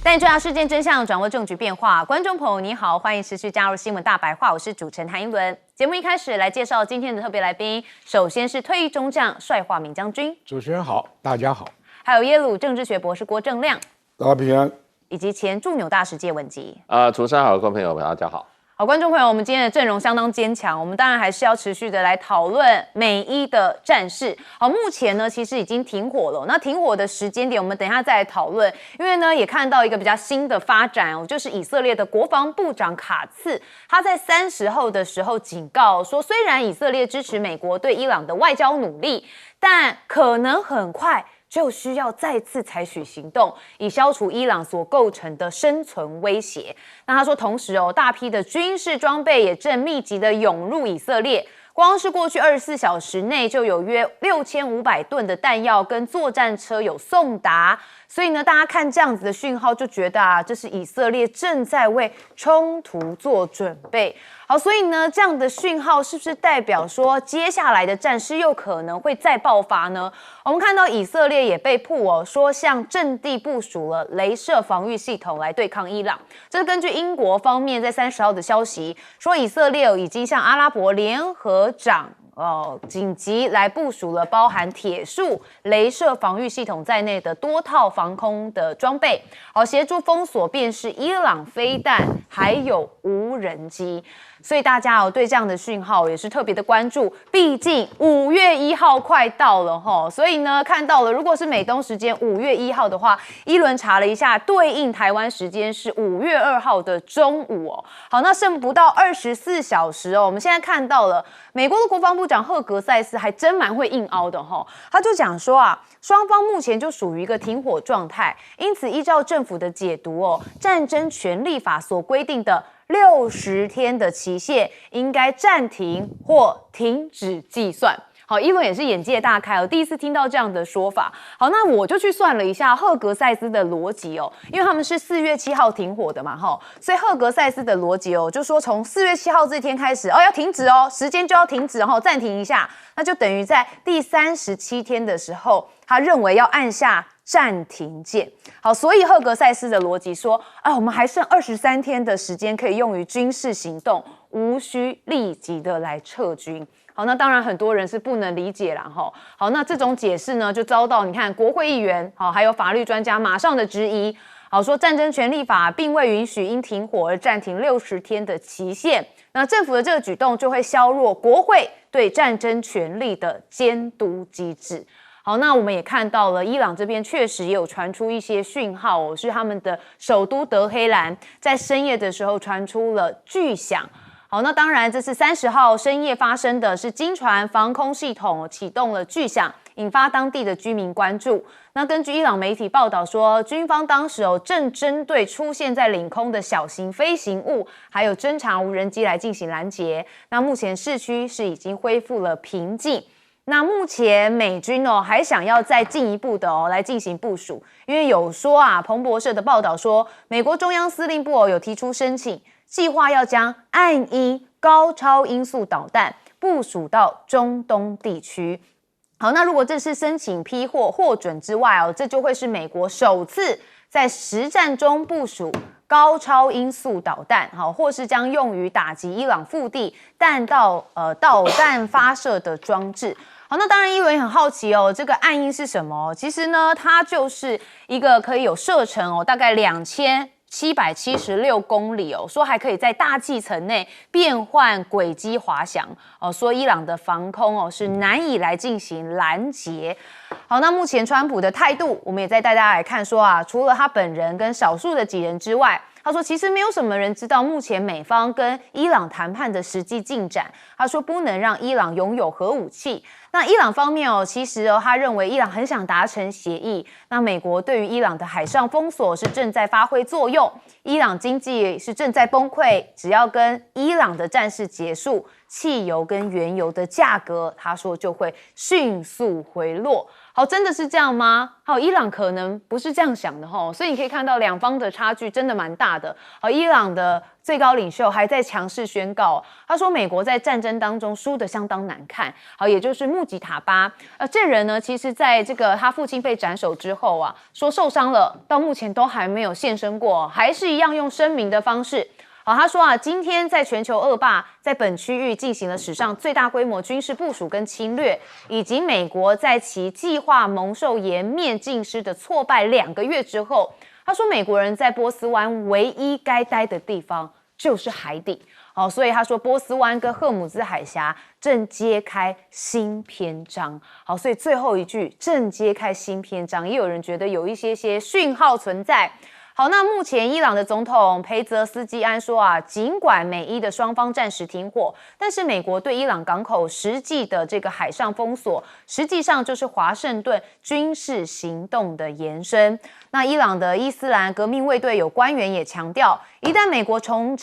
带你追查事件真相，掌握证据变化。观众朋友你好，欢迎持续加入新闻大白话，我是主持人谭英伦。节目一开始来介绍今天的特别来宾，首先是退役中将帅化敏将军，主持人好，大家好。还有耶鲁政治学博士郭正亮，大家平安。以及前驻纽大使谢文吉。主持人好，各位朋友们，大家好。好，观众朋友，我们今天的阵容相当坚强，我们当然还是要持续的来讨论美伊的战事。好，目前呢其实已经停火了，那停火的时间点我们等一下再来讨论，因为呢也看到一个比较新的发展哦，就是以色列的国防部长卡茨，他在30号的时候警告说，虽然以色列支持美国对伊朗的外交努力，但可能很快就需要再次采取行动，以消除伊朗所构成的生存威胁。那他说，同时大批的军事装备也正密集的涌入以色列。光是过去24小时内，就有约6500吨的弹药跟作战车有送达。所以呢，大家看这样子的讯号，就觉得这是以色列正在为冲突做准备。好，所以呢，这样的讯号是不是代表说，接下来的战事又可能会再爆发呢？我们看到以色列也被曝说向阵地部署了雷射防御系统来对抗伊朗。这是根据英国方面在30号的消息说，以色列已经向阿拉伯联合长紧急来部署了包含铁树、雷射防御系统在内的多套防空的装备，协助封锁辨识伊朗飞弹还有无人机。所以大家对这样的讯号也是特别的关注，毕竟5月1号快到了齁，所以呢看到了，如果是美东时间5月1号的话，一轮查了一下，对应台湾时间是5月2号的中午哦。好，那剩不到24小时哦，我们现在看到了美国的国防部长赫格塞斯还真蛮会硬凹的齁，他就讲说双方目前就属于一个停火状态，因此依照政府的解读战争权利法所规定的60天的期限应该暂停或停止计算。好，伊伦也是眼界大开第一次听到这样的说法。好，那我就去算了一下赫格塞斯的逻辑因为他们是4月7号停火的嘛所以赫格塞斯的逻辑就说从4月7号这天开始要停止时间就要停止，然后暂停一下，那就等于在第37天的时候，他认为要按下暂停键。好，所以赫格塞斯的逻辑说我们还剩23天的时间可以用于军事行动，无需立即的来撤军。好，那当然很多人是不能理解啦好，那这种解释呢，就遭到你看国会议员还有法律专家马上的质疑。好，说战争权利法并未允许因停火而暂停60天的期限，那政府的这个举动就会削弱国会对战争权利的监督机制。好，那我们也看到了，伊朗这边确实也有传出一些讯号是他们的首都德黑兰在深夜的时候传出了巨响。好，那当然这是30号深夜发生的，是经传防空系统启动了巨响，引发当地的居民关注。那根据伊朗媒体报道说，军方当时正针对出现在领空的小型飞行物还有侦察无人机来进行拦截。那目前市区是已经恢复了平静。那目前美军还想要再进一步的来进行部署，因为有说彭博社的报道说，美国中央司令部有提出申请，计划要将暗鹰高超音速导弹部署到中东地区。好，那如果这是申请批获准之外这就会是美国首次在实战中部署高超音速导弹，或是将用于打击伊朗腹地导弹发射的装置。好，那当然伊伦也很好奇这个暗鹰是什么？其实呢，它就是一个可以有射程大概2776公里说还可以在大气层内变换轨迹滑翔说伊朗的防空是难以来进行拦截。好，那目前川普的态度，我们也再带大家来看说除了他本人跟少数的几人之外，他说其实没有什么人知道目前美方跟伊朗谈判的实际进展。他说不能让伊朗拥有核武器。那伊朗方面其实他认为伊朗很想达成协议。那美国对于伊朗的海上封锁是正在发挥作用，伊朗经济是正在崩溃，只要跟伊朗的战事结束，汽油跟原油的价格，他说就会迅速回落。好，真的是这样吗？好，伊朗可能不是这样想的吼，所以你可以看到两方的差距真的蛮大的。好，伊朗的最高领袖还在强势宣告，他说美国在战争当中输得相当难看。好，也就是穆吉塔巴，这人呢，其实在这个他父亲被斩首之后啊，说受伤了，到目前都还没有现身过，还是一样用声明的方式。好，他说啊，今天在全球恶霸在本区域进行了史上最大规模军事部署跟侵略，以及美国在其计划蒙受颜面尽失的挫败2个月之后，他说美国人在波斯湾唯一该待的地方就是海底。好，所以他说波斯湾跟赫姆兹海峡正揭开新篇章。好，所以最后一句正揭开新篇章，也有人觉得有一些讯号存在。好，那目前伊朗的总统裴泽斯基安说啊，尽管美伊的双方暂时停火，但是美国对伊朗港口实际的这个海上封锁，实际上就是华盛顿军事行动的延伸。那伊朗的伊斯兰革命卫队有官员也强调，一旦美国重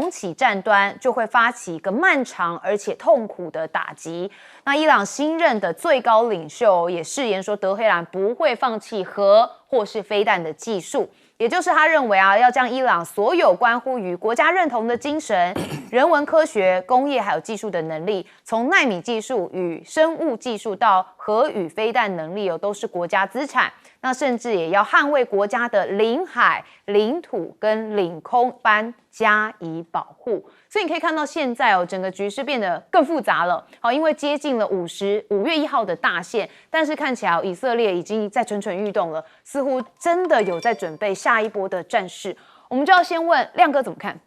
启战端，就会发起一个漫长而且痛苦的打击。那伊朗新任的最高领袖也誓言说，德黑兰不会放弃核或是飞弹的技术。也就是他认为啊，要将伊朗所有关乎于国家认同的精神、人文科学、工业还有技术的能力，从奈米技术与生物技术到核与飞弹能力都是国家资产。那甚至也要捍卫国家的领海、领土跟领空班加以保护。所以你可以看到现在整个局势变得更复杂了。好，因为接近了5月1号的大限，但是看起来以色列已经在蠢蠢欲动了，似乎真的有在准备下一波的战事。我们就要先问亮哥怎么看？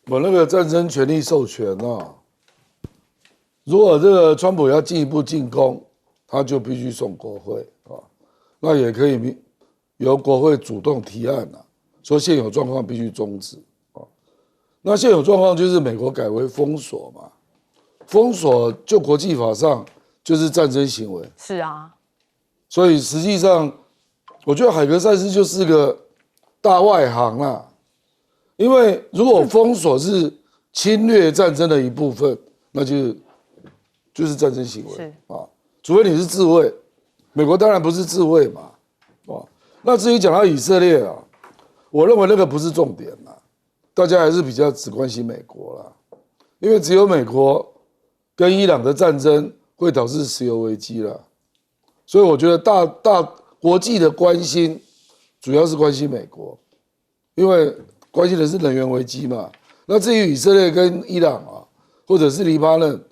我那个战争权利授权啊，如果这个川普要进一步进攻，他就必须送国会啊，那也可以由国会主动提案啊，说现有状况必须终止啊。那现有状况就是美国改为封锁嘛，封锁就国际法上就是战争行为。是啊，所以实际上，我觉得海格赛斯就是个大外行啦。因为如果封锁是侵略战争的一部分，那就是战争行为啊，除非你是自卫。美国当然不是自卫嘛，那至于讲到以色列啊，我认为那个不是重点啦，大家还是比较只关心美国啦，因为只有美国跟伊朗的战争会导致石油危机啦，所以我觉得大国际的关心主要是关心美国，因为关心的是能源危机嘛。那至于以色列跟伊朗啊，或者是黎巴嫩，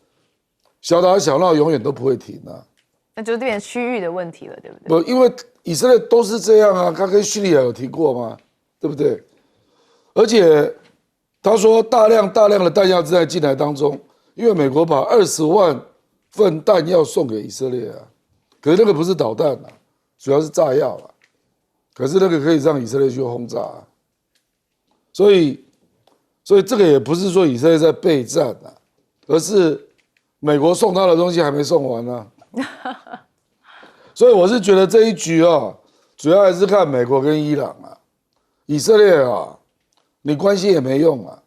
小打小闹永远都不会停啊。那就变成区域的问题了，对不对？不，因为以色列都是这样啊，他跟叙利亚有提过吗？对不对？而且他说大量的弹药正在进来当中，因为美国把20万份弹药送给以色列啊，可是那个不是导弹啊，主要是炸药啊，可是那个可以让以色列去轰炸啊，所以这个也不是说以色列在备战啊，而是美国送他的东西还没送完啊。所以我是觉得这一局啊，主要还是看美国跟伊朗啊，以色列啊，你关心也没用啊，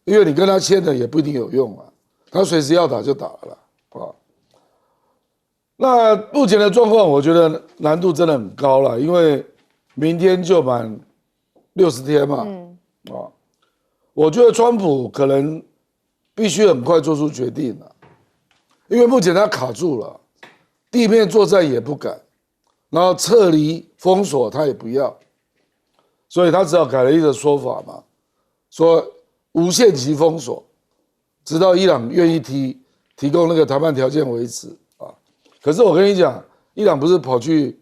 因为你跟他签的也不一定有用啊，他随时要打就打了啊。那目前的状况，我觉得难度真的很高了，因为明天就满60天嘛，我觉得川普可能必须很快做出决定了。因为目前他卡住了，地面作战也不敢，然后撤离封锁他也不要，所以他只好改了一个说法嘛，说无限期封锁，直到伊朗愿意提供那个谈判条件为止啊。可是我跟你讲，伊朗不是跑去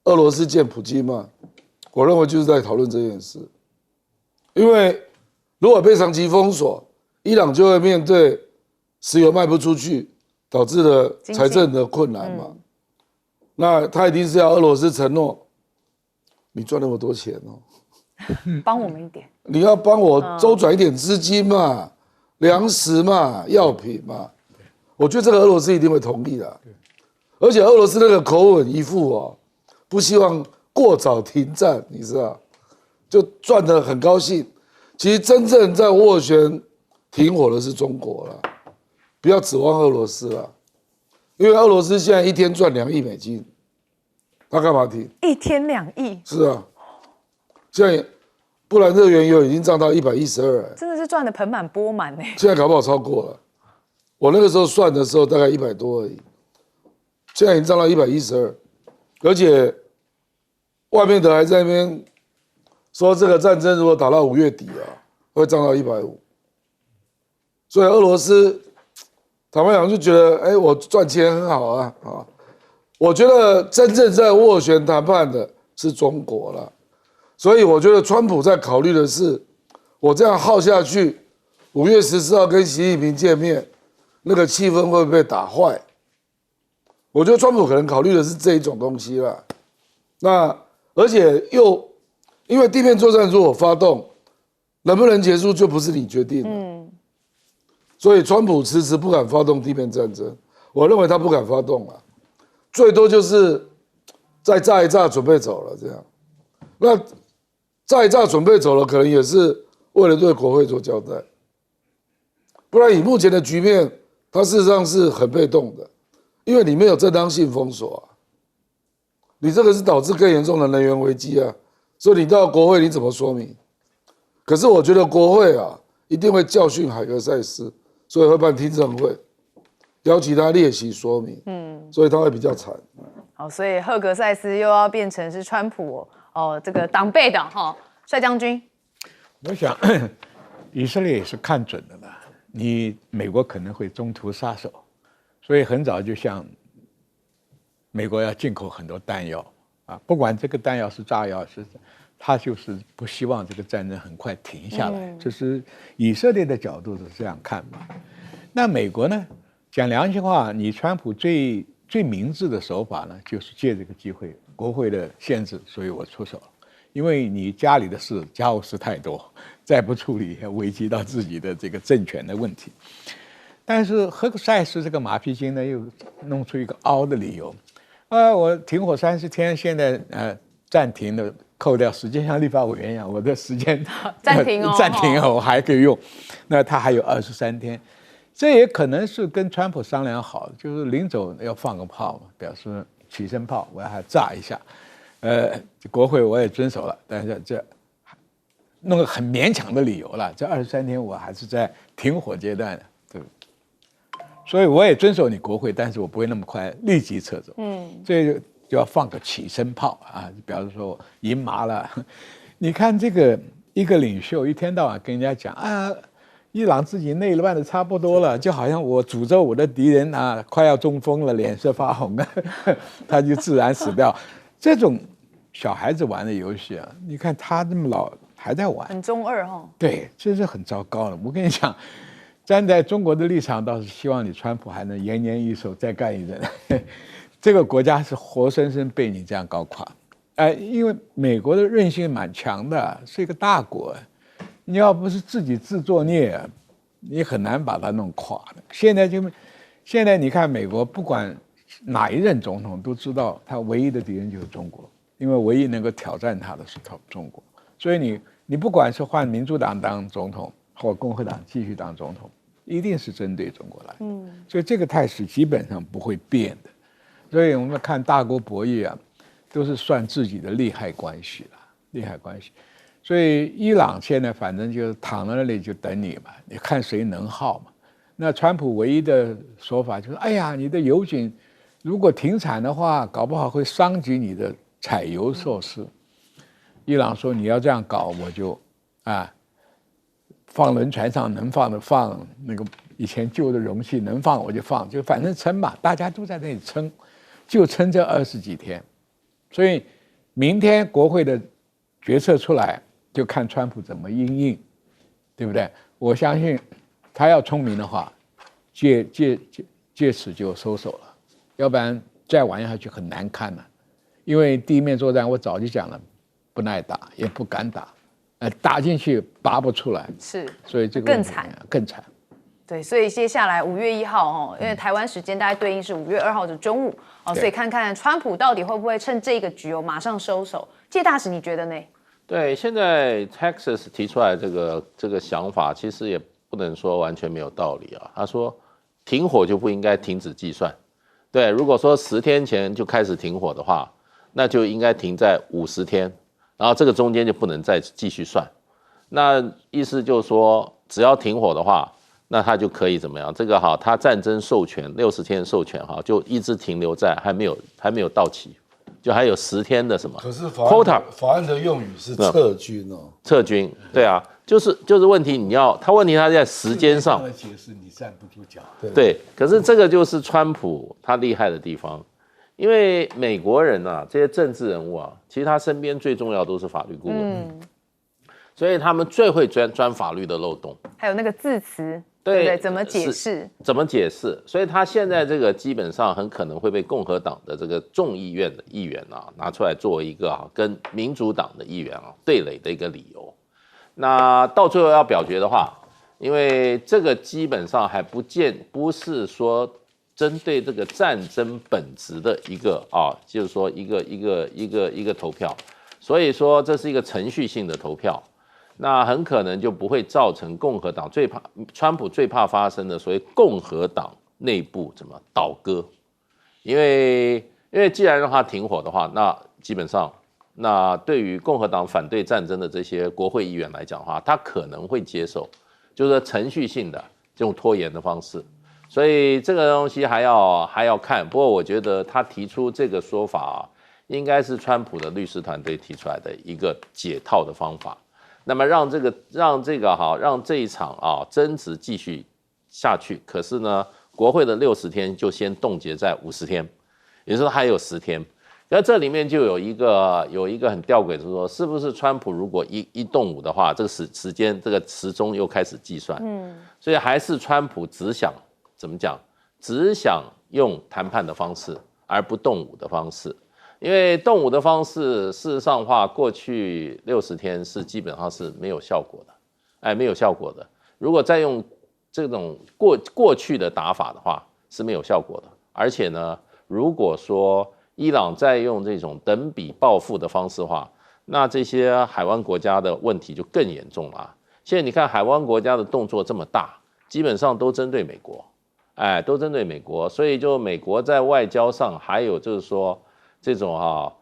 俄罗斯见普京吗？我认为就是在讨论这件事，因为如果被长期封锁，伊朗就会面对石油卖不出去。导致了财政的困难嘛，那他一定是要俄罗斯承诺，你赚那么多钱哦，帮我们一点，你要帮我周转一点资金嘛，粮食嘛，药品嘛，我觉得这个俄罗斯一定会同意的，而且俄罗斯那个口吻一副不希望过早停战，你知道，就赚得很高兴。其实真正在斡旋停火的是中国了，不要指望俄罗斯了，因为俄罗斯现在一天赚2亿美金，他干嘛停？一天2亿，是啊，现在布兰特原油已经涨到112了，真的是赚得盆满钵满呢。现在搞不好超过了。我那个时候算的时候大概100多而已，现在已经涨到112，而且外面的还在那边说这个战争如果打到5月底啊，会涨到150。所以俄罗斯坦白讲就觉得，哎，我赚钱很好啊。我觉得真正在斡旋谈判的是中国了，所以我觉得川普在考虑的是，我这样耗下去，5月14号跟习近平见面，那个气氛会不会被打坏？我觉得川普可能考虑的是这一种东西啦。那而且又因为地面作战如果发动，能不能结束就不是你决定的。所以川普迟迟不敢发动地面战争，我认为他不敢发动了，最多就是再炸一炸准备走了这样。那炸一炸准备走了，可能也是为了对国会做交代，不然以目前的局面，他事实上是很被动的，因为你没有正当性封锁啊，你这个是导致更严重的能源危机啊，所以你到国会你怎么说明？可是我觉得国会啊一定会教训海格塞斯。所以会办听证会，邀请他列席说明，所以他会比较惨。好，所以赫格塞斯又要变成是川普这个党背的哈，帅将军。我想以色列也是看准了的，你美国可能会中途撒手，所以很早就向美国要进口很多弹药啊，不管这个弹药是炸药是。他就是不希望这个战争很快停下来，这是以色列的角度是这样看法。那美国呢？讲良心话，你川普最明智的手法呢，就是借这个机会，国会的限制，所以我出手了。因为你家里的事、家务事太多，再不处理，危及到自己的这个政权的问题。但是赫克塞斯这个马屁精呢，又弄出一个凹的理由，我停火30天，现在暂停了。扣掉时间像立法委员一样，我的时间暂停哦，暂停我还可以用，那他还有23天，这也可能是跟川普商量好，就是临走要放个炮嘛，表示起身炮，我要还炸一下，国会我也遵守了，但是这弄个很勉强的理由了，这23天我还是在停火阶段的，对，所以我也遵守你国会，但是我不会那么快立即撤走，所以。就要放个起身炮啊，比方说赢麻了。你看这个一个领袖一天到晚跟人家讲啊，伊朗自己内乱的差不多了，就好像我诅咒我的敌人啊，快要中风了，脸色发红啊，他就自然死掉。这种小孩子玩的游戏啊，你看他这么老还在玩，很中二哈。对，这是很糟糕的。我跟你讲，站在中国的立场，倒是希望你川普还能延年益寿，再干一阵。这个国家是活生生被你这样搞垮，因为美国的韧性蛮强的，是一个大国，你要不是自己自作孽，你很难把它弄垮的。现在你看美国，不管哪一任总统都知道，他唯一的敌人就是中国，因为唯一能够挑战他的是中国，所以你不管是换民主党当总统，或共和党继续当总统，一定是针对中国来，所以这个态势基本上不会变的。所以我们看大国博弈啊，都是算自己的利害关系了，利害关系。所以伊朗现在反正就躺在那里就等你嘛，你看谁能耗嘛。那川普唯一的说法就是，哎呀，你的油井如果停产的话，搞不好会伤及你的采油设施。伊朗说你要这样搞，我就放轮船上能放的放，那个以前旧的容器能放我就放，就反正撑吧，大家都在那里撑。就撑这20几天，所以明天国会的决策出来，就看川普怎么因应，对不对？我相信他要聪明的话，借此就收手了，要不然再玩下去很难看了。因为地面作战我早就讲了，不耐打，也不敢打，打进去拔不出来，是，所以这个更惨，更惨。对，所以接下来5月1号因为台湾时间大概对应是5月2号的中午所以看看川普到底会不会趁这个局马上收手。介大使你觉得呢？对，现在 Texas 提出来这个想法，其实也不能说完全没有道理啊。他说停火就不应该停止计算，对，如果说10天前就开始停火的话，那就应该停在50天，然后这个中间就不能再继续算。那意思就是说，只要停火的话，那他就可以怎么样？这个哈，他战争授权60天授权哈，就一直停留在还没有到期，就还有10天的什么？可是法案的用语是撤军哦，撤军，对啊，就是问题，问题他在时间上的解释你站不住脚。对，可是这个就是川普他厉害的地方，因为美国人啊，这些政治人物啊，其实他身边最重要都是法律顾问，所以他们最会钻法律的漏洞，还有那个字词，对不对？怎么解释？怎么解释？所以他现在这个基本上很可能会被共和党的这个众议院的议员啊拿出来做一个跟民主党的议员对垒的一个理由。那到最后要表决的话，因为这个基本上还不是说针对这个战争本质的一个就是说一个投票，所以说这是一个程序性的投票。那很可能就不会造成共和党川普最怕发生的所谓共和党内部怎么倒戈，因为既然让他停火的话，那基本上那对于共和党反对战争的这些国会议员来讲的话，他可能会接受就是程序性的这种拖延的方式，所以这个东西还要看。不过我觉得他提出这个说法应该是川普的律师团队提出来的一个解套的方法。那么让这一场争执继续下去，可是呢，国会的60天就先冻结在50天，也就是说还有10天。那这里面就有一个很吊诡，就是说，是不是川普如果一动武的话，这个时间这个时钟又开始计算，所以还是川普只想用谈判的方式，而不动武的方式。因为动武的方式，事实上的话，过去60天是基本上是没有效果的，没有效果的。如果再用这种过去的打法的话，是没有效果的。而且呢，如果说伊朗再用这种等比报复的方式的话，那这些海湾国家的问题就更严重了。现在你看海湾国家的动作这么大，基本上都针对美国，都针对美国，所以就美国在外交上，还有就是说。这种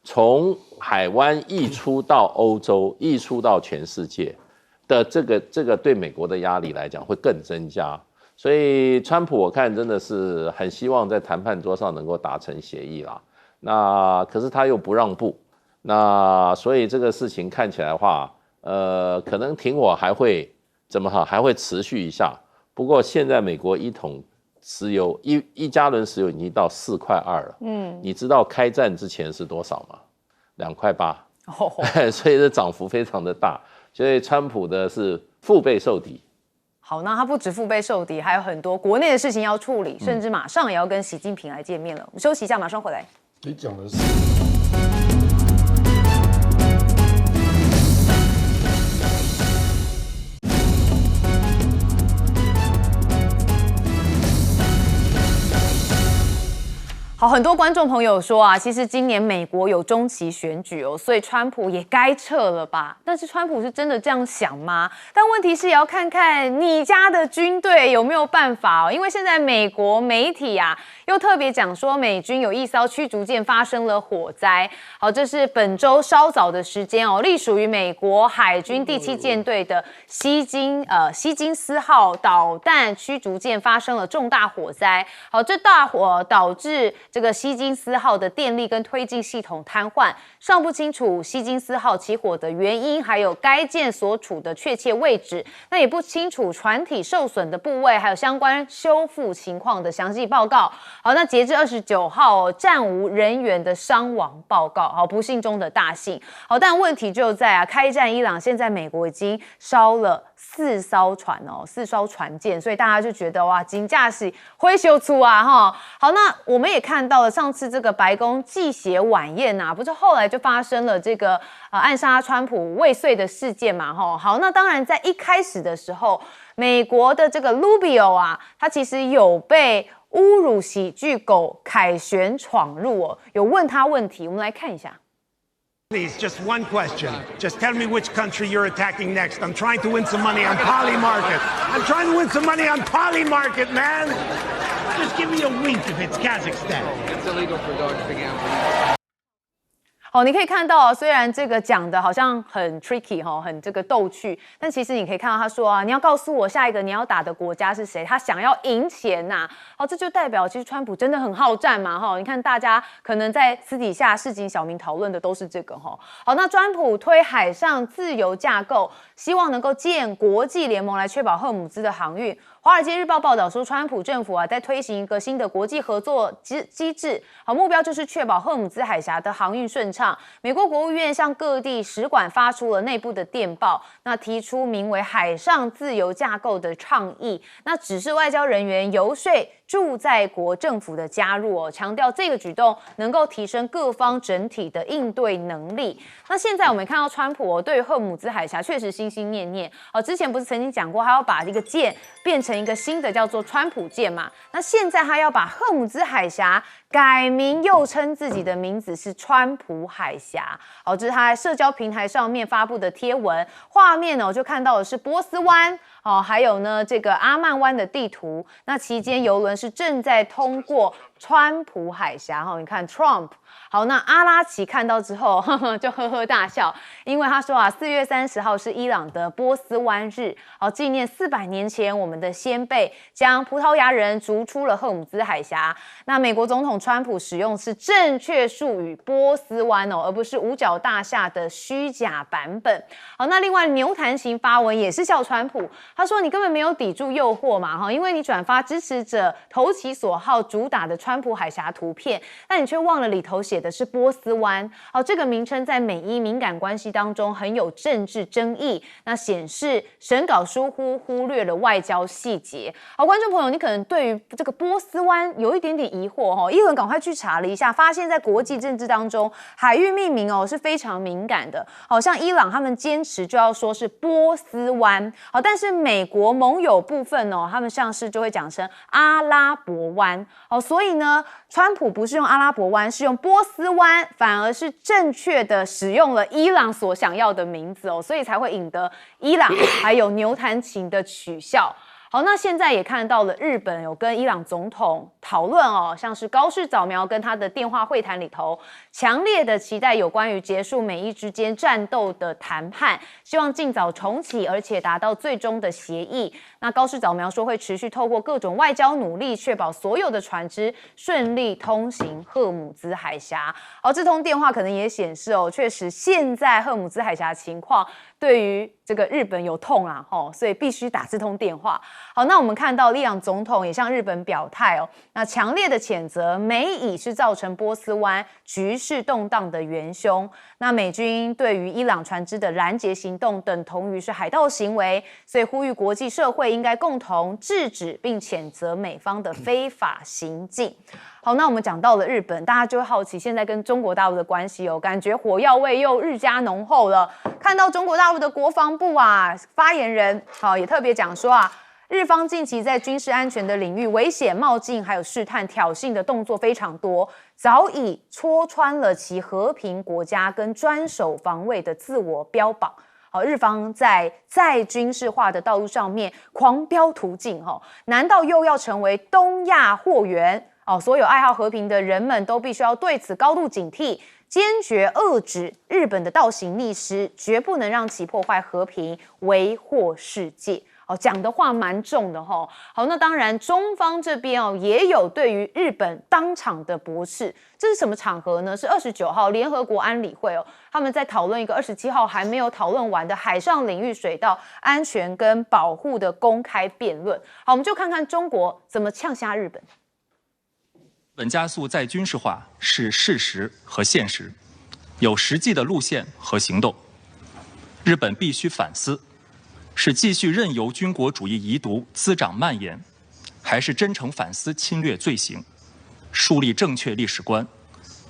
从海湾溢出到欧洲、溢出到全世界的这个对美国的压力来讲会更增加，所以川普我看真的是很希望在谈判桌上能够达成协议啦。那可是他又不让步，那所以这个事情看起来的话，可能停火还会持续一下。不过现在美国一桶石油一加仑石油已经到4.2块了，你知道开战之前是多少吗？2.8块，所以这涨幅非常的大，所以川普的是腹背受敌。好，那他不止腹背受敌，还有很多国内的事情要处理，甚至马上也要跟习近平来见面了。我们休息一下，马上回来。你讲的是。好，很多观众朋友说啊，其实今年美国有中期选举哦，所以川普也该撤了吧？但是川普是真的这样想吗？但问题是也要看看你家的军队有没有办法哦，因为现在美国媒体啊又特别讲说美军有一艘驱逐舰发生了火灾。好，这是本周稍早的时间哦，隶属于美国海军第7舰队的希金斯号导弹驱逐舰发生了重大火灾。好，这大火导致这个希金斯号的电力跟推进系统瘫痪，尚不清楚希金斯号起火的原因，还有该舰所处的确切位置。那也不清楚船体受损的部位，还有相关修复情况的详细报告。好，那截至29号哦，暂无人员的伤亡报告。好，不幸中的大幸。好，但问题就在开战伊朗，现在美国已经烧了4艘船哦，4艘船舰，所以大家就觉得哇，金价是灰修出啊哈。好，那我们也看到了上次这个白宫祭血晚宴啊，不是后来就发生了这个暗杀川普未遂的事件嘛哈。好，那当然在一开始的时候，美国的这个 Rubio 啊，他其实有被侮辱喜剧狗凯旋闯入哦，有问他问题，我们来看一下。Please, just one question. Just tell me which country you're attacking next. I'm trying to win some money on Polymarket. I'm trying to win some money on Polymarket, man. Just give me a wink if it's Kazakhstan. It's illegal for dogs to gamble. 好，你可以看到，虽然这个讲的好像很 tricky 哈，很这个逗趣，但其实你可以看到他说啊，你要告诉我下一个你要打的国家是谁，他想要赢钱呐。好，这就代表其实川普真的很好战嘛哈。你看大家可能在私底下市井小民讨论的都是这个哈。好，那川普推海上自由架构，希望能够建国际联盟来确保荷姆兹的航运。华尔街日报报道说，川普政府啊在推行一个新的国际合作机制，好，目标就是确保荷姆兹海峡的航运顺畅。美国国务院向各地使馆发出了内部的电报，那提出名为海上自由架构的倡议，那指示外交人员游说驻在国政府的加入哦，强调这个举动能够提升各方整体的应对能力。那现在我们看到川普哦，对于荷姆兹海峡确实心心念念哦，之前不是曾经讲过，他要把这个舰变成一个新的叫做川普舰嘛？那现在他要把荷姆兹海峡改名，又称自己的名字是川普海峡。好，这是他在社交平台上面发布的贴文，画面呢我就看到的是波斯湾。哦，还有呢，这个阿曼湾的地图。那期间，邮轮是正在通过川普海峡。哈，你看 Trump。好，那阿拉奇看到之后，就呵呵大笑，因为他说啊，4月30号是伊朗的波斯湾日，好，纪念400年前我们的先辈将葡萄牙人逐出了荷姆兹海峡。那美国总统川普使用是正确术语波斯湾哦，而不是五角大厦的虚假版本。好，那另外牛弹琴发文也是笑川普。他说：“你根本没有抵住诱惑嘛，哈，因为你转发支持者投其所好主打的川普海峡图片，但你却忘了里头写的是波斯湾。好，这个名称在美伊敏感关系当中很有政治争议，那显示审稿疏忽略了外交细节。好，观众朋友，你可能对于这个波斯湾有一点点疑惑哈，一轮赶快去查了一下，发现在国际政治当中，海域命名哦是非常敏感的。好像伊朗他们坚持就要说是波斯湾，好，但是美国盟友部分哦，他们上市就会讲成阿拉伯湾哦，所以呢，川普不是用阿拉伯湾，是用波斯湾，反而是正确的使用了伊朗所想要的名字哦，所以才会引得伊朗还有牛弹琴的取笑。好，那现在也看到了日本有跟伊朗总统讨论哦，像是高市早苗跟他的电话会谈里头，强烈的期待有关于结束美伊之间战斗的谈判，希望尽早重启，而且达到最终的协议。那高市早苗说会持续透过各种外交努力，确保所有的船只顺利通行荷姆兹海峡。而这通电话可能也显示哦，确实现在荷姆兹海峡情况对于这个日本有痛啊，所以必须打这通电话。好，那我们看到伊朗总统也向日本表态哦，那强烈的谴责美以是造成波斯湾局势动荡的元凶。那美军对于伊朗船只的拦截行动等同于是海盗行为，所以呼吁国际社会应该共同制止并谴责美方的非法行径。好，那我们讲到了日本，大家就会好奇现在跟中国大陆的关系哦，感觉火药味又日加浓厚了。看到中国大陆的国防部啊发言人，也特别讲说啊，日方近期在军事安全的领域危险冒进，还有试探挑衅的动作非常多，早已戳穿了其和平国家跟专守防卫的自我标榜。好，日方在军事化的道路上面狂飙途径，难道又要成为东亚货源？所有爱好和平的人们都必须要对此高度警惕，坚决遏止日本的倒行逆施，绝不能让其破坏和平，为祸世界。讲的话蛮重的齁。好，那当然中方这边也有对于日本当场的驳斥。这是什么场合呢？是29号联合国安理会他们在讨论一个27号还没有讨论完的海上领域水道安全跟保护的公开辩论。好，我们就看看中国怎么呛瞎日本。日本加速再军事化是事实和现实，有实际的路线和行动。日本必须反思，是继续任由军国主义遗毒滋长蔓延，还是真诚反思侵略罪行，树立正确历史观，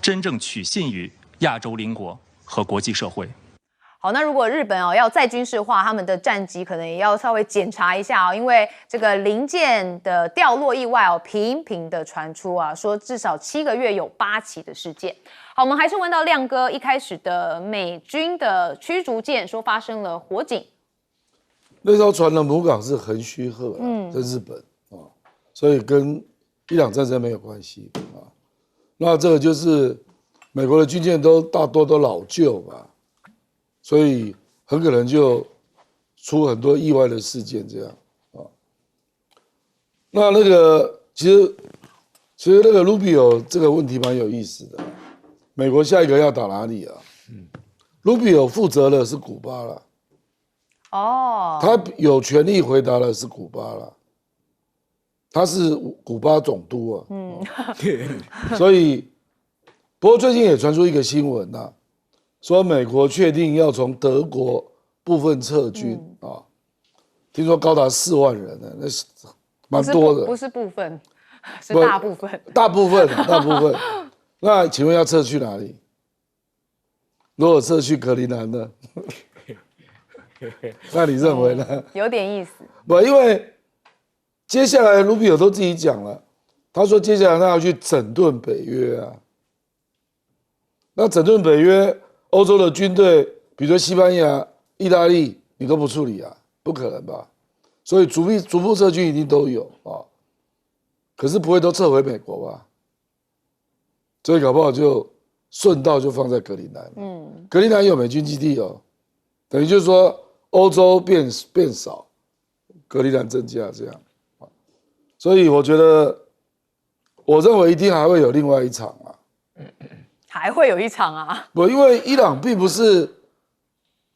真正取信于亚洲邻国和国际社会。好，那如果日本要再军事化，他们的战机可能也要稍微检查一下因为这个零件的掉落意外频频的传出说至少7个月有8起的事件。好，我们还是问到亮哥一开始的美军的驱逐舰说发生了火警，那艘船的母港是横须贺在日本所以跟伊朗战争没有关系那这个就是美国的军舰大多都老旧嘛。所以很可能就出很多意外的事件，这样那个其实那个 Rubio 这个问题蛮有意思的。美国下一个要打哪里？Rubio 负责的是古巴了。他有权利回答的是古巴了。他是古巴总督所以，不过最近也传出一个新闻说美国确定要从德国部分撤军听说高达4万人呢，那是蛮多的。不是部分，是大部分。大部分。那请问要撤去哪里？如果撤去格陵兰呢？那你认为呢？有点意思。不，因为接下来卢比奥都自己讲了，他说接下来他要去整顿北约那整顿北约，欧洲的军队，比如说西班牙、意大利，你都不处理不可能吧？所以逐步撤军一定都有可是不会都撤回美国吧？所以搞不好就顺道就放在格陵兰。格陵兰有美军基地等于就是说欧洲变少，格陵兰增加这样。所以我觉得，我认为一定还会有另外一场还会有一场不，因为伊朗并不是，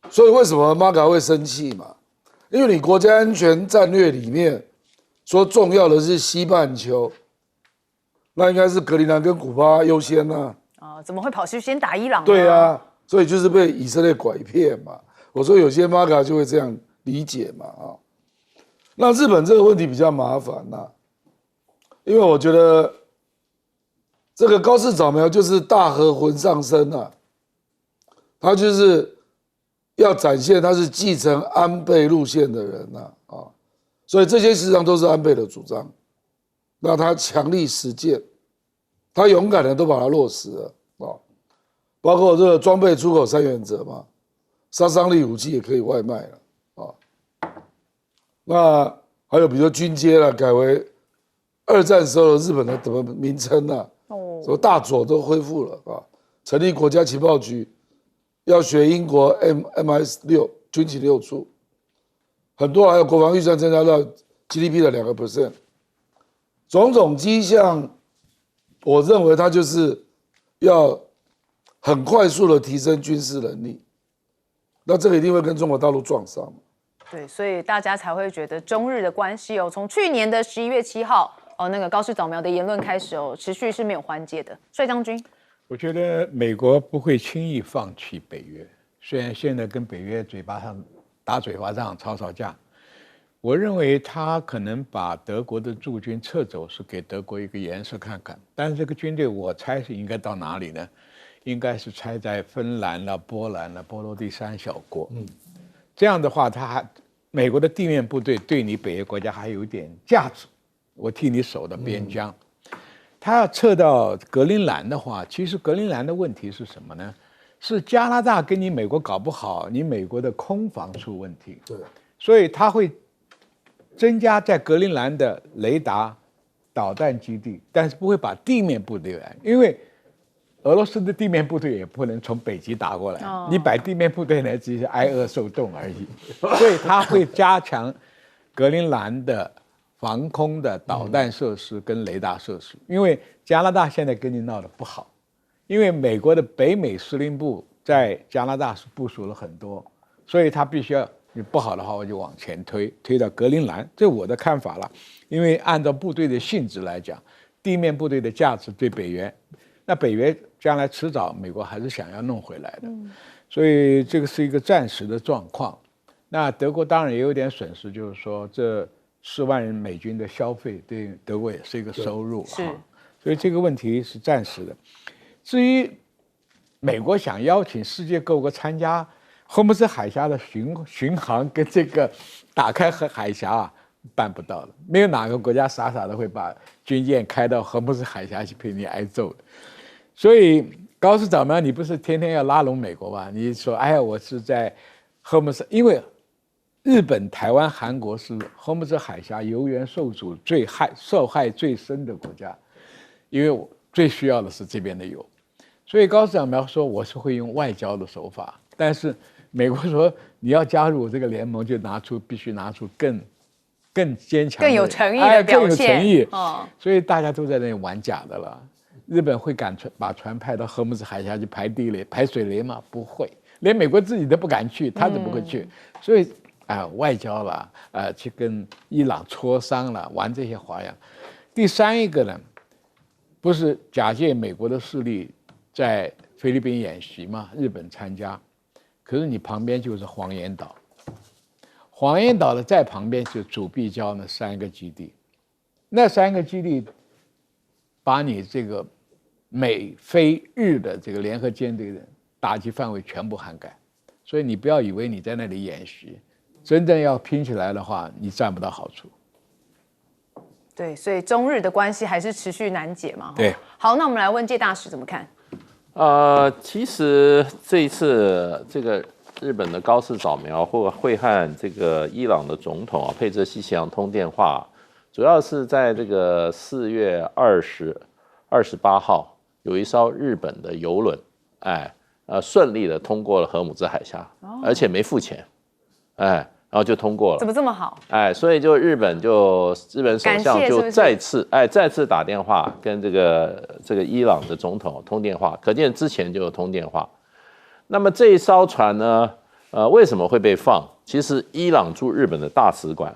所以为什么马卡会生气嘛？因为你国家安全战略里面说重要的是西半球，那应该是格陵兰跟古巴优先怎么会跑去先打伊朗呢？对所以就是被以色列拐骗嘛。我说有些马卡就会这样理解嘛那日本这个问题比较麻烦因为我觉得这个高市早苗就是大和魂上身他就是要展现他是继承安倍路线的人所以这些实际上都是安倍的主张。那他强力实践，他勇敢的都把它落实了包括这个装备出口3原则嘛，杀伤力武器也可以外卖了那还有比如说军阶改为2战时候的日本的什么名称什么大佐都恢复了成立国家情报局，要学英国 MIS6军情6处，很多还有国防预算增加到 GDP 的2%，种种迹象，我认为它就是要很快速的提升军事能力，那这个一定会跟中国大陆撞上。对，所以大家才会觉得中日的关系从去年的11月7号那个高市早苗的言论开始持续是没有缓解的。帅将军，我觉得美国不会轻易放弃北约，虽然现在跟北约打嘴巴仗吵架，我认为他可能把德国的驻军撤走，是给德国一个颜色看看。但是这个军队我猜是应该到哪里呢？应该是拆在芬兰了、波兰了、波罗的3小国。这样的话，美国的地面部队对你北约国家还有一点价值，我替你守的边疆。他要撤到格陵兰的话，其实格陵兰的问题是什么呢？是加拿大跟你美国搞不好，你美国的空防出问题。对，所以他会增加在格陵兰的雷达、导弹基地，但是不会把地面部队来，因为俄罗斯的地面部队也不能从北极打过来，你摆地面部队呢，只是挨饿受冻而已。所以他会加强格陵兰的防空的导弹设施跟雷达设施，因为加拿大现在跟你闹得不好，因为美国的北美司令部在加拿大是部署了很多，所以他必须要，你不好的话我就往前推到格陵兰，这是我的看法了。因为按照部队的性质来讲，地面部队的价值对北约，那北约将来迟早美国还是想要弄回来的，所以这个是一个暂时的状况。那德国当然也有点损失，就是说这4万人美军的消费对德国也是一个收入，是，所以这个问题是暂时的。至于美国想邀请世界各国参加，霍姆斯海峡的巡航跟这个打开海峡啊，办不到的，没有哪个国家傻傻的会把军舰开到霍姆斯海峡去陪你挨揍的。所以高市早苗，你不是天天要拉拢美国吧？你说，哎呀，我是在霍姆斯，因为日本、台湾、韩国是霍姆斯海峡油源受阻受害最深的国家，因为我最需要的是这边的油。所以高市早苗说，我是会用外交的手法，但是美国说你要加入我这个联盟，就必须拿出更坚强、更有诚意的表现，更有诚意。所以大家都在那里玩假的了。日本会敢把船派到荷姆斯海峡去排地雷、排水雷吗？不会，连美国自己都不敢去，他怎么会去？所以外交啦，去跟伊朗磋商啦，玩这些花样。第三一个呢，不是假借美国的势力在菲律宾演习嘛？日本参加。可是你旁边就是黄岩岛，黄岩岛的在旁边就是主碧礁那3个基地，那3个基地把你这个美菲日的这个联合舰队的打击范围全部涵盖，所以你不要以为你在那里演习，真正要拼起来的话，你占不到好处。对，所以中日的关系还是持续难解嘛。对，好，那我们来问介大使怎么看？其实这一次这个日本的高市早苗会和这个伊朗的总统佩泽西奇扬通电话，主要是在这个4月28号有一艘日本的邮轮，顺利的通过了荷姆兹海峡，而且没付钱，然后就通过了。怎么这么好？所以就日本首相就再次打电话跟这个伊朗的总统通电话，可见之前就有通电话。那么这一艘船呢，为什么会被放？其实伊朗驻日本的大使馆，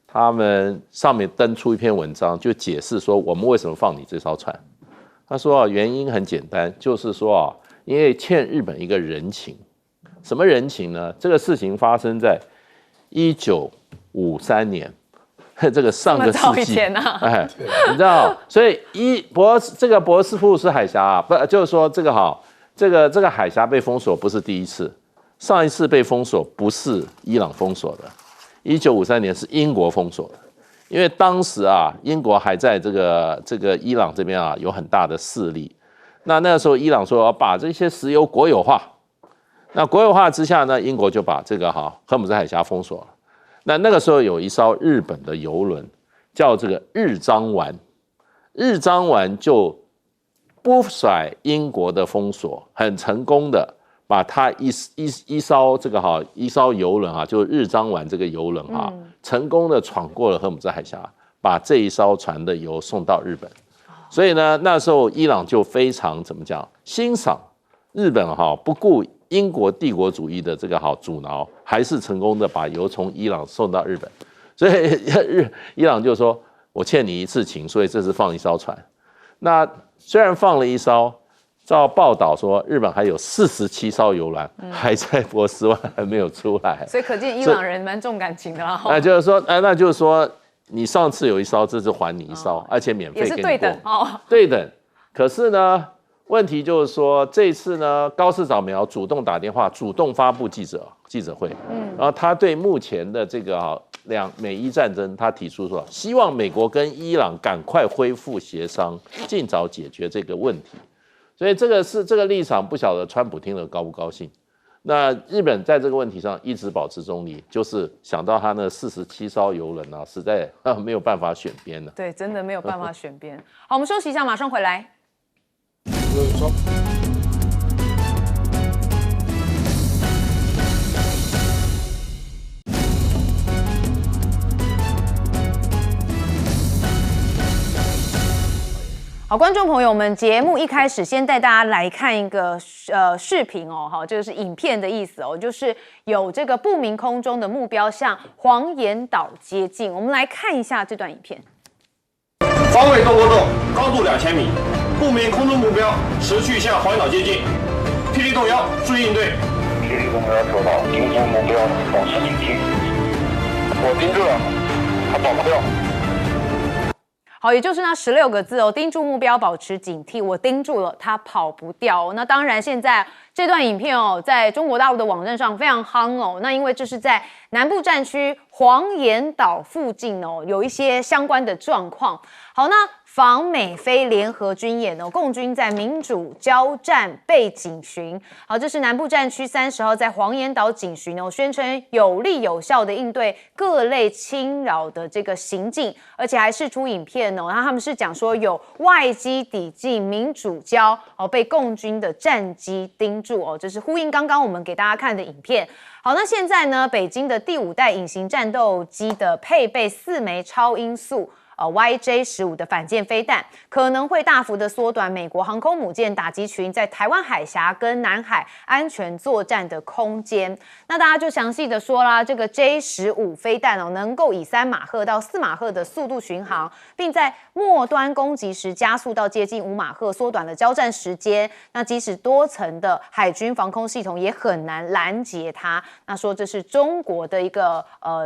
他们上面登出一篇文章，就解释说我们为什么放你这艘船。他说原因很简单，就是说因为欠日本一个人情。什么人情呢？这个事情发生在1953年，这个上个世纪，你知道，所以这个博斯普鲁斯海峡不就是说这个海峡被封锁不是第一次，上一次被封锁不是伊朗封锁的，1953年是英国封锁的，因为当时英国还在这个伊朗这边有很大的势力，那个时候伊朗说要把这些石油国有化。那国有化之下呢，英国就把这个荷姆兹海峡封锁了。那个时候有一艘日本的邮轮叫这个日章丸，日章丸就不甩英国的封锁，很成功的把它一艘邮轮就日章丸这个邮轮成功的闯过了荷姆兹海峡，把这一艘船的油送到日本。所以呢，那时候伊朗就非常欣赏日本不顾英国帝国主义的这个阻挠，还是成功的把油从伊朗送到日本，所以伊朗就说我欠你一次情，所以这次放一艘船。那虽然放了一艘，照报道说日本还有47艘游轮还在波斯湾还没有出来，所以可见伊朗人蛮重感情的啦。那就是说你上次有一艘，这次还你一艘，而且免费给你过，也是对等对等。可是呢？问题就是说，这次呢，高市早苗主动打电话，主动发布记者会，然后他对目前的这个美伊战争，他提出说，希望美国跟伊朗赶快恢复协商，尽早解决这个问题。所以这个立场，不晓得川普听了高不高兴。那日本在这个问题上一直保持中立，就是想到他那47艘邮轮实在没有办法选边了。对，真的没有办法选边。好，我们休息一下，马上回来。好，观众朋友们，节目一开始先带大家来看一个视频这个是影片的意思就是有这个不明空中的目标向黄岩岛接近，我们来看一下这段影片。方位动过动，高度2000米，不明空中目标持续向黄岩岛接近，霹雳动摇，注意应对。霹雳动摇收到，盯住目标，保持警惕。我盯住了，他跑不掉。好，也就是那16个字哦，盯住目标，保持警惕。我盯住了，他跑不掉哦。那当然，现在这段影片哦，在中国大陆的网站上非常夯哦。那因为这是在南部战区黄岩岛附近哦，有一些相关的状况。好，那防美菲联合军演哦，共军在民主交战被警巡。好，这是南部战区30号在黄岩岛警巡哦，宣称有力有效的应对各类侵扰的这个行径，而且还释出影片哦。然后他们是讲说有外机抵近民主交哦，被共军的战机盯住哦，这是呼应刚刚我们给大家看的影片。好，那现在呢，北京的第5代隐形战斗机的配备4枚超音速YJ-15的反舰飞弹，可能会大幅的缩短美国航空母舰打击群在台湾海峡跟南海安全作战的空间。那大家就详细的说啦，这个 J-15飞弹哦，能够以3马赫到4马赫的速度巡航，并在末端攻击时加速到接近5马赫，缩短了交战时间。那即使多层的海军防空系统也很难拦截它。那说这是中国的一个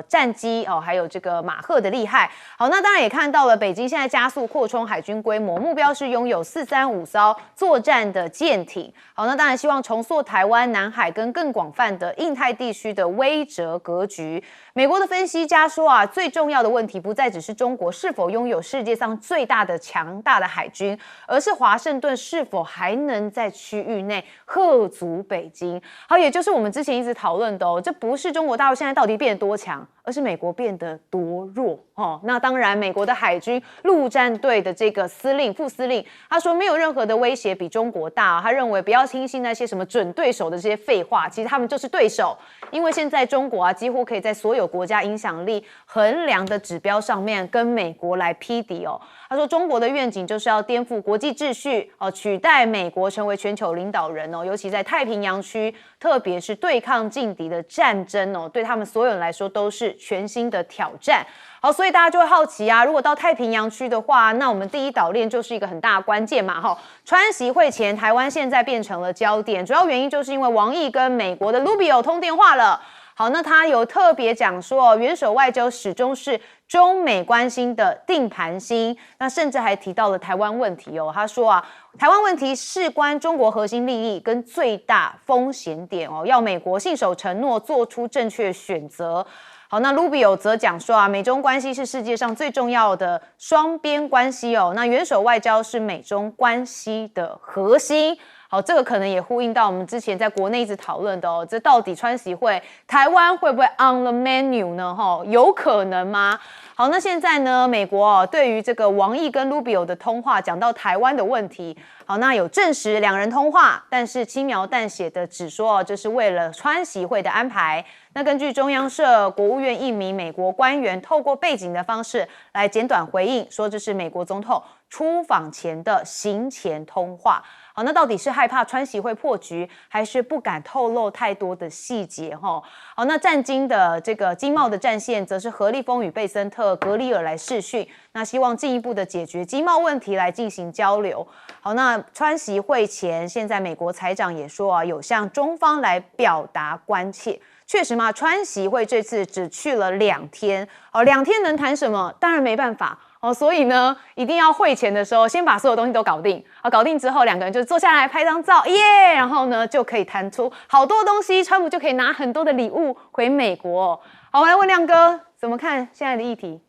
战机哦，还有这个马赫的厉害。好，那当然也看到了北京现在加速扩充海军规模，目标是拥有435艘作战的舰艇。好，那当然希望重塑台湾、南海跟更广泛的印太地区的威慑格局。美国的分析家说啊，最重要的问题不再只是中国是否拥有世界上最大的强大的海军，而是华盛顿是否还能在区域内嚇阻北京。好，也就是我们之前一直讨论的哦，这不是中国大陆现在到底变得多强，而是美国变得多弱哦。那当然，美国的海军陆战队的这个副司令，他说没有任何的威胁比中国大。他认为不要轻信那些什么准对手的这些废话，其实他们就是对手。因为现在中国啊，几乎可以在所有国家影响力衡量的指标上面跟美国来匹敌哦。他说中国的愿景就是要颠覆国际秩序哦，取代美国成为全球领导人哦，尤其在太平洋区，特别是对抗劲敌的战争哦，对他们所有人来说都是全新的挑战。好，所以大家就会好奇啊，如果到太平洋区的话，那我们第一岛链就是一个很大的关键嘛。川习会前，台湾现在变成了焦点，主要原因就是因为王毅跟美国的 Rubio 通电话了。好，那他有特别讲说，元首外交始终是中美关系的定盘星，那甚至还提到了台湾问题哦。他说啊，台湾问题事关中国核心利益跟最大风险点哦，要美国信守承诺，做出正确选择。好，那 Rubio 则讲说啊，美中关系是世界上最重要的双边关系哦。那元首外交是美中关系的核心。好，这个可能也呼应到我们之前在国内一直讨论的哦，这到底川习会台湾会不会 on the menu 呢？有可能吗？好，那现在呢，美国对于这个王毅跟 Rubio 的通话，讲到台湾的问题，好，那有证实2人通话，但是轻描淡写的只说这是为了川习会的安排。那根据中央社国务院一名美国官员透过背景的方式来简短回应，说这是美国总统出访前的行前通话。好，那到底是害怕川习会破局，还是不敢透露太多的细节？好，那战经的这个经贸的战线，则是何立峰与贝森特、格里尔来视讯，那希望进一步的解决经贸问题来进行交流。好，那川习会前，现在美国财长也说啊，有向中方来表达关切。确实嘛，川习会这次只去了2天，2天能谈什么？当然没办法。所以呢，一定要会前的时候，先把所有东西都搞定。搞定之后，2个人就坐下来拍张照，耶！然后呢，就可以谈出好多东西，川普就可以拿很多的礼物回美国。好，我来问亮哥，怎么看现在的议题？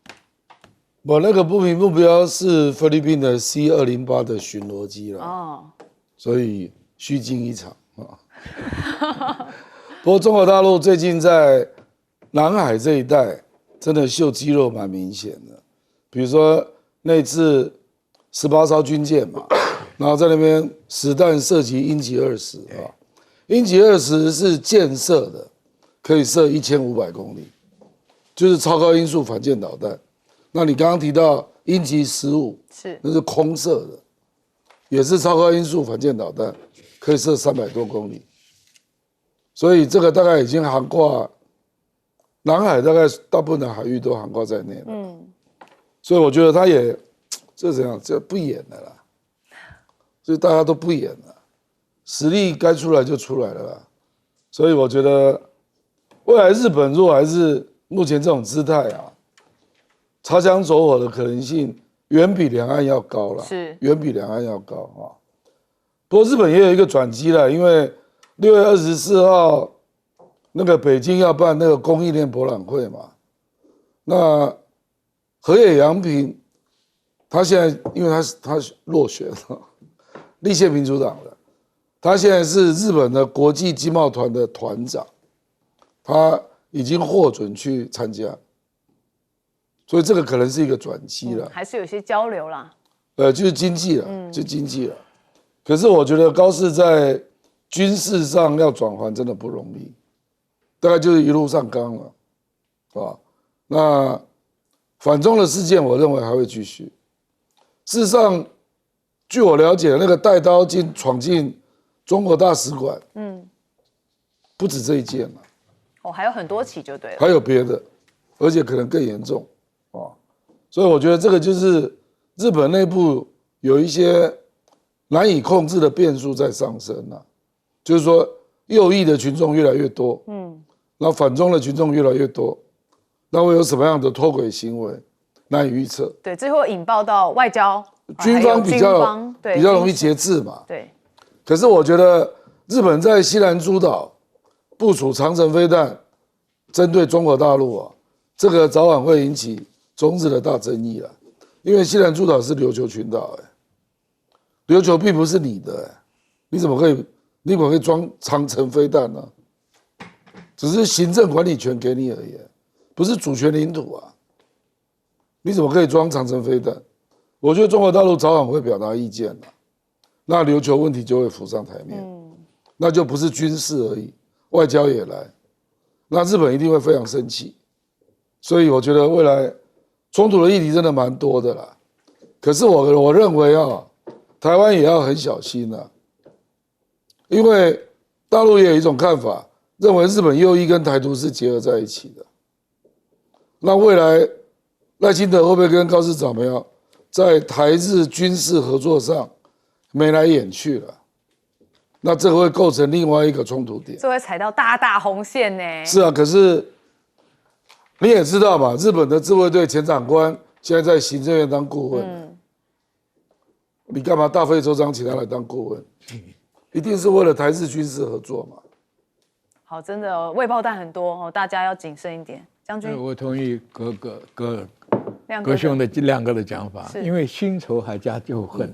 我那个不明目标是菲律宾的 C-208的巡逻机了，所以虚惊一场啊。不过中国大陆最近在南海这一带真的秀肌肉蛮明显的。比如说那次18艘军舰嘛，然后在那边实弹射击鹰击20啊，鹰击20是箭射的，可以射1500公里，就是超高音速反舰导弹。那你刚刚提到鹰击15，那是空射的，也是超高音速反舰导弹，可以射300多公里。所以这个大概已经涵盖南海，大概大部分的海域都涵盖在内了。所以我觉得他也这怎样，这不演了啦，所以大家都不演了，实力该出来就出来了啦。所以我觉得未来日本如果还是目前这种姿态啊，擦枪走火的可能性远比两岸要高了，是远比两岸要高啊。不过日本也有一个转机了，因为6月24号那个北京要办那个供应链博览会嘛，那河野洋平他现在因为他落选了，立宪民主党的，他现在是日本的国际经贸团的团长，他已经获准去参加，所以这个可能是一个转机了，还是有些交流啦。就是经济了，就经济了。可是我觉得高市在军事上要转换真的不容易，大概就是一路上纲了，啊，那反中的事件，我认为还会继续。事实上，据我了解，那个带刀闯进中国大使馆，不止这一件了，还有很多起就对了，还有别的，而且可能更严重，啊，所以我觉得这个就是日本内部有一些难以控制的变数在上升了，就是说右翼的群众越来越多，那反中的群众越来越多，那会有什么样的脱轨行为，难以预测。对，最后引爆到外交，军方比较容易节制嘛。对。可是我觉得日本在西南诸岛部署长程飞弹，针对中国大陆啊，这个早晚会引起中日的大争议了。因为西南诸岛是琉球群岛，琉球并不是你的，你怎么可以装长程飞弹呢？只是行政管理权给你而已，不是主权领土啊！你怎么可以装长程飞弹？我觉得中国大陆早晚会表达意见的，那琉球问题就会浮上台面，那就不是军事而已，外交也来，那日本一定会非常生气，所以我觉得未来冲突的议题真的蛮多的啦。可是我认为啊，台湾也要很小心啊，因为大陆也有一种看法，认为日本右翼跟台独是结合在一起的。那未来赖清德会不会跟高市长在台日军事合作上眉来眼去了？那这个会构成另外一个冲突点，这会踩到大红线呢。是啊，可是你也知道嘛，日本的自卫队前长官现在在行政院当顾问，你干嘛大费周章请他来当顾问？一定是为了台日军事合作嘛。好，真的未爆弹很多大家要谨慎一点。将军，我同意葛兄的亮哥的讲法，因为新仇还加旧恨，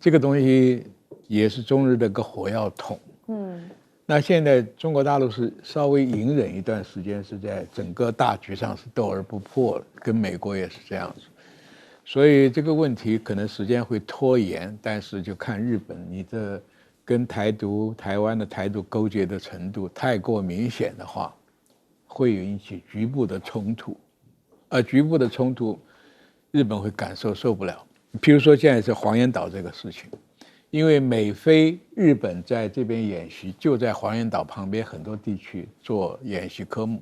这个东西也是中日的个火药桶。那现在中国大陆是稍微隐忍一段时间，是在整个大局上是斗而不破了，跟美国也是这样子。所以这个问题可能时间会拖延，但是就看日本你的跟台湾的台独勾结的程度太过明显的话，会引起局部的冲突，局部的冲突，日本会受不了。譬如说现在是黄岩岛这个事情，因为美菲日本在这边演习，就在黄岩岛旁边很多地区做演习科目。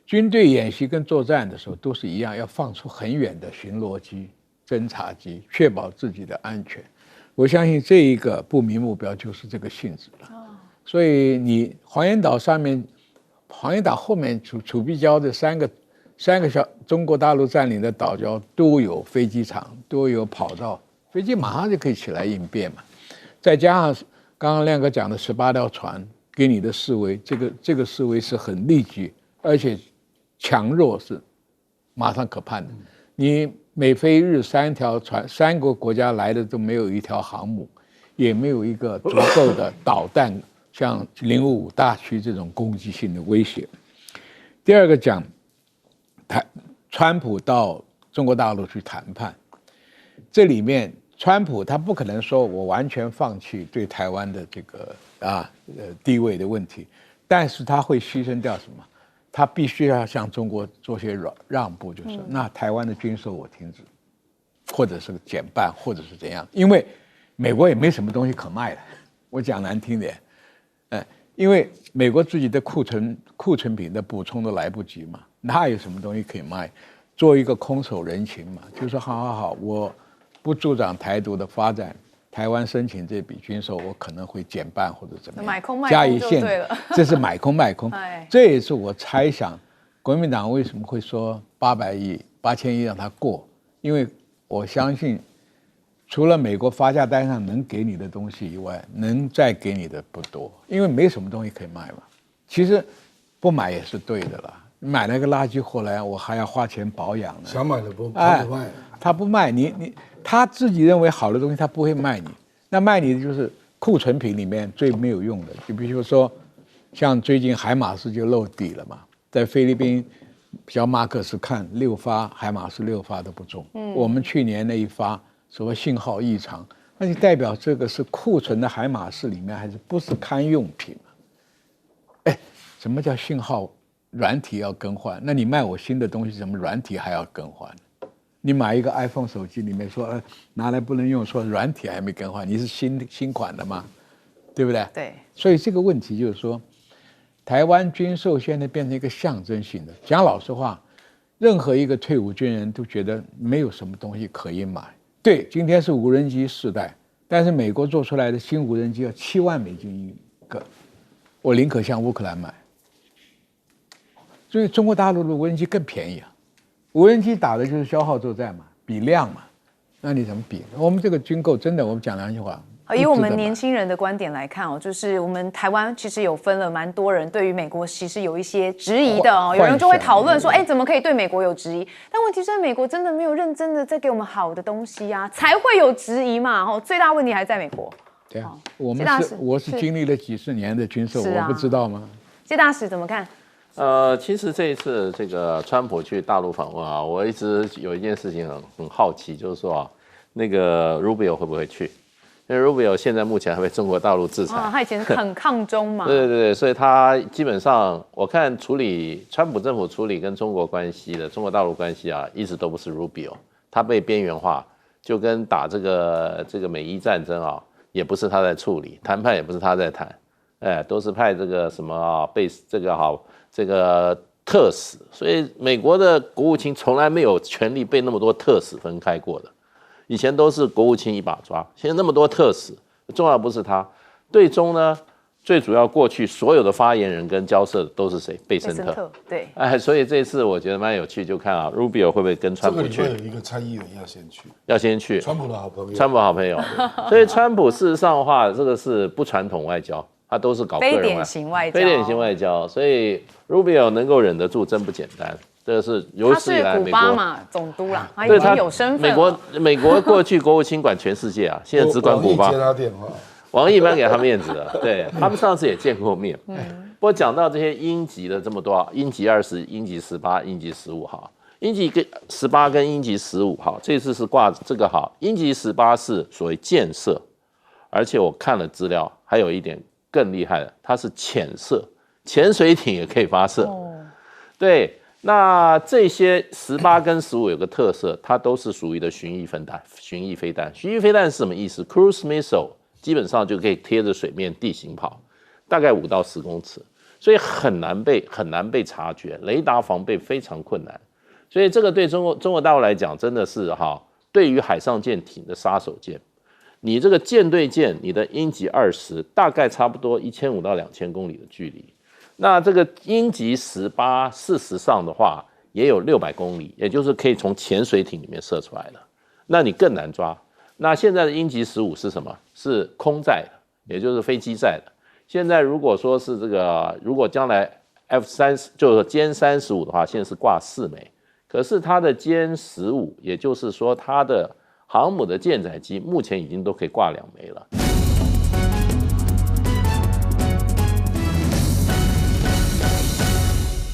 军队演习跟作战的时候都是一样，要放出很远的巡逻机、侦察机，确保自己的安全。我相信这一个不明目标就是这个性质了。所以你黄岩岛上面。黄岩岛后面楚碧礁的三个小中国大陆占领的岛礁都有飞机场，都有跑道，飞机马上就可以起来应变嘛。再加上刚刚亮哥讲的18条船给你的示威，这个示威是很立即，而且强弱是马上可判的。你美菲日3条船，3个国家来的都没有一条航母，也没有一个足够的导弹。像055大区这种攻击性的威胁。第二个讲，川普到中国大陆去谈判，这里面川普他不可能说我完全放弃对台湾的这个地位的问题，但是他会牺牲掉什么？他必须要向中国做些让步，就是那台湾的军售我停止，或者是减半，或者是怎样，因为美国也没什么东西可卖了。我讲难听点。因为美国自己的库存品的补充都来不及嘛，哪有什么东西可以卖？做一个空手人情嘛，就说好，我不助长台独的发展，台湾申请这笔军售，我可能会减半或者怎么样，买空卖空加以限制，这是买空卖空。这也是我猜想，国民党为什么会说800亿、8000亿让它过，因为我相信除了美国发价单上能给你的东西以外，能再给你的不多，因为没什么东西可以卖嘛。其实不买也是对的啦，买了个垃圾货来，我还要花钱保养呢。想买的不卖，他不卖他自己认为好的东西他不会卖你，那卖你的就是库存品里面最没有用的，就比如说像最近海马斯就漏底了嘛，在菲律宾小马可是看6发海马斯6发都不中，我们去年那一发所谓信号异常，那就代表这个是库存的海马斯里面还是不是堪用品？哎，什么叫信号软体要更换？那你卖我新的东西，什么软体还要更换？你买一个 iPhone 手机里面说拿来不能用，说软体还没更换，你是新款的吗？对不对？对。所以这个问题就是说，台湾军售现在变成一个象征性的。讲老实话，任何一个退伍军人都觉得没有什么东西可以买。对，今天是无人机时代，但是美国做出来的新无人机要7万美金一个，我宁可向乌克兰买。所以中国大陆的无人机更便宜啊，无人机打的就是消耗作战嘛，比量嘛，那你怎么比？我们这个军购真的，我们讲良心话。以我们年轻人的观点来看就是我们台湾其实有分了蛮多人对于美国其实有一些质疑的有人就会讨论说，怎么可以对美国有质疑？但问题是美国真的没有认真的在给我们好的东西啊，才会有质疑嘛。最大问题还在美国。对啊，我是经历了几十年的军售，我不知道吗？谢大使怎么看？其实这一次这个川普去大陆访问啊，我一直有一件事情很好奇，就是说那个 Rubio 会不会去？因为 Rubio 现在目前还被中国大陆制裁，他以前很抗中嘛。对，所以他基本上我看川普政府处理跟中国关系的中国大陆关系啊，一直都不是 Rubio， 他被边缘化，就跟打这个美伊战争啊，也不是他在处理，谈判也不是他在谈，都是派这个什么被这个特使，所以美国的国务卿从来没有权力被那么多特使分开过的。以前都是国务卿一把抓，现在那么多特使，重要不是他。对中呢，最主要过去所有的发言人跟交涉的都是谁？贝森特。对。所以这次我觉得蛮有趣，就看Rubio 会不会跟川普去。这个礼拜有一个参议员要先去。川普的好朋友。川普好朋友。所以川普事实上的话，这个是不传统外交，他都是搞个人非典型外交。非典型外交，所以 Rubio 能够忍得住，真不简单。这个是有史以来美国他是古巴嘛总督啦，他已经有身份了。美国过去国务卿管全世界啊，现在只管古巴。王毅接他电话，王毅蛮给他面子的，对他们上次也见过面。不过讲到这些鹰级的这么多，鹰级20、鹰级18、鹰级15号，鹰级18跟鹰级15号，这次是挂这个号，鹰级18是所谓箭射，而且我看了资料，还有一点更厉害的，它是潜射，潜水艇也可以发射。对。那这些18跟15有个特色，它都是属于的巡弋飞弹。巡弋飞弹是什么意思 ？Cruise missile 基本上就可以贴着水面地形跑，大概5到10公尺，所以很难被察觉，雷达防备非常困难。所以这个对中国大陆来讲，真的是对于海上舰艇的杀手锏。你这个舰对舰，你的鹰级20大概差不多1500到2000公里的距离。那这个鹰级18，事实上的话也有600公里，也就是可以从潜水艇里面射出来的，那你更难抓。那现在的鹰级15是什么？是空载的，也就是飞机载的。现在如果说是如果将来 F30就是歼35的话，现在是挂4枚，可是它的歼15，也就是说它的航母的舰载机目前已经都可以挂2枚了。